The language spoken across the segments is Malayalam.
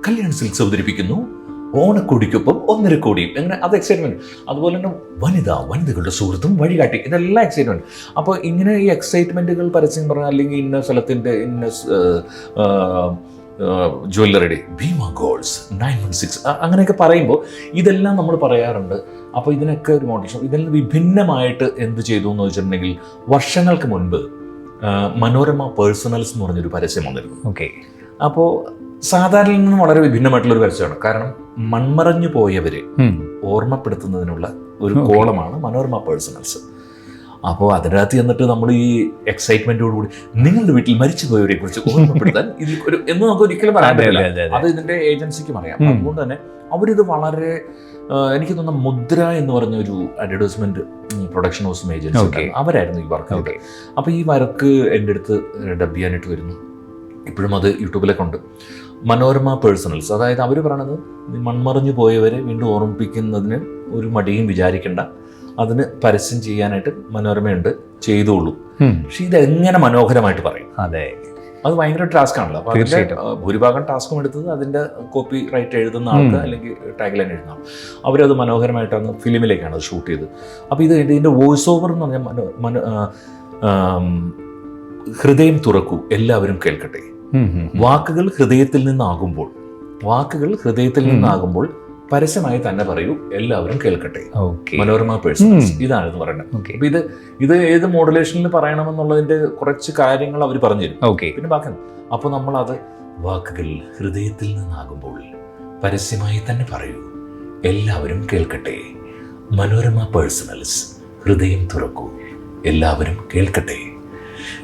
കല്യാൺ സിൽക്സ് അവതരിപ്പിക്കുന്നു ഓണക്കോടിക്കൊപ്പം 1.5 കോടിയും. എങ്ങനെ അത് എക്സൈറ്റ്മെന്റ്. അതുപോലെ തന്നെ വനിതകളുടെ സുഹൃത്തും വഴികാട്ടി, ഇതെല്ലാം എക്സൈറ്റ്മെന്റ്. അപ്പോൾ ഇങ്ങനെ ഈ എക്സൈറ്റ്മെന്റുകൾ പരസ്യം പറഞ്ഞാൽ, അല്ലെങ്കിൽ ഇന്ന സ്ഥലത്തിന്റെ ഇന്ന ജ്വല്ലറിയുടെ ഭീമ ഗോൾഡ്സ് 916 അങ്ങനെയൊക്കെ പറയുമ്പോൾ ഇതെല്ലാം നമ്മൾ പറയാറുണ്ട്. അപ്പോൾ ഇതിനൊക്കെ ഒരു മോട്ടിവേഷൻ. ഇതിൽ വിഭിന്നമായിട്ട് എന്ത് ചെയ്തു എന്ന് വെച്ചിട്ടുണ്ടെങ്കിൽ, വർഷങ്ങൾക്ക് മുൻപ് മനോരമ പേഴ്സണൽസ് എന്ന് പറഞ്ഞൊരു പരസ്യം വന്നിരുന്നു. ഓക്കെ. അപ്പോൾ സാധാരണ നിന്ന് വളരെ വിഭിന്നമായിട്ടുള്ളൊരു പരസ്യമാണ്. കാരണം മൺമറഞ്ഞു പോയവരെ ഓർമ്മപ്പെടുത്തുന്നതിനുള്ള ഒരു കോളമാണ് മനോരമ പേഴ്സണൽസ്. അപ്പോൾ അതിനകത്ത് ചെന്നിട്ട് നമ്മൾ ഈ എക്സൈറ്റ്മെന്റോടുകൂടി നിങ്ങളുടെ വീട്ടിൽ മരിച്ചു പോയവരെ കുറിച്ച് ഓർമ്മപ്പെടുത്താൻ ഇതിൽ ഒരു എന്ന് നമുക്ക് ഒരിക്കലും പറയാൻ പറ്റില്ല. അത് ഇതിന്റെ ഏജൻസിക്കും അറിയാം. അതുകൊണ്ട് തന്നെ അവരിത് വളരെ എനിക്ക് തോന്നുന്ന മുദ്ര എന്ന് പറഞ്ഞ ഒരു അഡ്വർടൈസ്മെന്റ് പ്രൊഡക്ഷൻ ഹൗസും ഏജൻസി അവരായിരുന്നു ഈ വർക്ക്. അപ്പോൾ ഈ വർക്ക് എൻ്റെ അടുത്ത് ഡബ് ചെയ്യാനായിട്ട് വരുന്നു. ഇപ്പോഴും അത് യൂട്യൂബിലൊക്കെ ഉണ്ട്. മനോരമ പേഴ്സണൽസ്, അതായത് അവർ പറയണത് മൺമറഞ്ഞു പോയവരെ വീണ്ടും ഓർമ്മിപ്പിക്കുന്നതിന് ഒരു മടിയും വിചാരിക്കേണ്ട, അതിന് പരസ്യം ചെയ്യാനായിട്ട് മനോരമയുണ്ട്, ചെയ്തോളൂ. പക്ഷെ ഇതെങ്ങനെ മനോഹരമായിട്ട് പറയും. അതെ, അത് ഭയങ്കര ടാസ്ക് ആണല്ലോ. അപ്പോൾ അതിൻ്റെ ഭൂരിഭാഗം ടാസ്കും എടുത്തത് അതിൻ്റെ കോപ്പി റൈറ്റ് എഴുതുന്ന ആൾക്ക് അല്ലെങ്കിൽ ടാഗ് ലൈൻ എഴുതുന്ന ആൾ. അവരത് മനോഹരമായിട്ടാണ് ഫിലിമിലേക്കാണ് അത് ഷൂട്ട് ചെയ്തത്. അപ്പോൾ ഇതിൻ്റെ വോയിസ് ഓവർ എന്ന് പറഞ്ഞാൽ ഹൃദയം തുറക്കൂ, എല്ലാവരും കേൾക്കട്ടെ. വാക്കുകൾ ഹൃദയത്തിൽ നിന്നാകുമ്പോൾ പരസ്യമായി തന്നെ പറയൂ, എല്ലാവരും കേൾക്കട്ടെ. മനോരമ പേഴ്സണൽസ് ഇതാണെന്ന് പറയുന്നത്. അപ്പൊ ഇത് ഏത് മോഡുലേഷനിൽ പറയണമെന്നുള്ളതിന്റെ കുറച്ച് കാര്യങ്ങൾ അവർ പറഞ്ഞുതരും. പിന്നെ ബാക്കി അപ്പൊ നമ്മളത് വാക്കുകൾ ഹൃദയത്തിൽ നിന്നാകുമ്പോൾ പരസ്യമായി തന്നെ പറയൂ, എല്ലാവരും കേൾക്കട്ടെ. മനോരമ പേഴ്സണൽസ്, ഹൃദയം തുറക്കൂ, എല്ലാവരും കേൾക്കട്ടെ.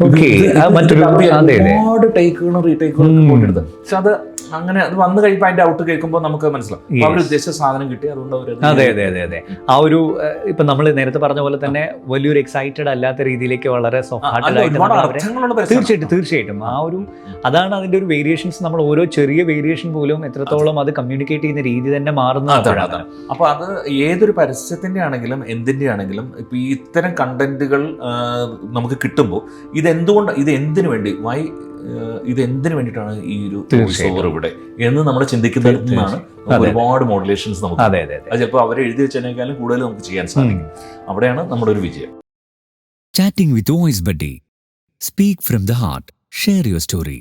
ഒരുപാട് ടേക്കുകളും റീടേക്കുകളും പോയിട്ടെടുത്ത്. പക്ഷെ അത് അങ്ങനെ അത് വന്നു കഴിയുമ്പോൾ അതിന്റെ ഔട്ട് കേൾക്കുമ്പോൾ നമുക്ക് മനസ്സിലാവും അവർ ഉദ്ദേശിച്ച സാധനം കിട്ടി. അതുകൊണ്ട് അതെ ആ ഒരു ഇപ്പൊ നമ്മൾ നേരത്തെ പറഞ്ഞ പോലെ തന്നെ വലിയൊരു എക്സൈറ്റഡ് അല്ലാത്ത രീതിയിലേക്ക് വളരെ തീർച്ചയായിട്ടും ആ ഒരു അതാണ് അതിന്റെ ഒരു വേരിയേഷൻസ്. നമ്മൾ ഓരോ ചെറിയ വേരിയേഷൻ പോലും എത്രത്തോളം അത് കമ്മ്യൂണിക്കേറ്റ് ചെയ്യുന്ന രീതി തന്നെ മാറുന്നതാണ്. അപ്പൊ അത് ഏതൊരു പരസ്യത്തിന്റെ ആണെങ്കിലും എന്തിന്റെ ആണെങ്കിലും ഇപ്പൊ ഈ ഇത്തരം കണ്ടന്റുകൾ നമുക്ക് കിട്ടുമ്പോൾ ഇത് എന്തിനു വേണ്ടി ഇത് എന്തിനു വേണ്ടിയിട്ടാണ് ഈ ഒരു ഇവിടെ എന്ന് നമ്മൾ ചിന്തിക്കുന്നതിനാണ് ഒരുപാട് മോഡുലേഷൻസ് നമുക്ക്. അത് ചിലപ്പോൾ അവരെ എഴുതി വെച്ചതിനേക്കാളും കൂടുതൽ നമുക്ക് ചെയ്യാൻ സാധിക്കും. അവിടെയാണ് നമ്മുടെ ഒരു വിജയം. Chatting with Voice Buddy. Speak from the heart. Share your story.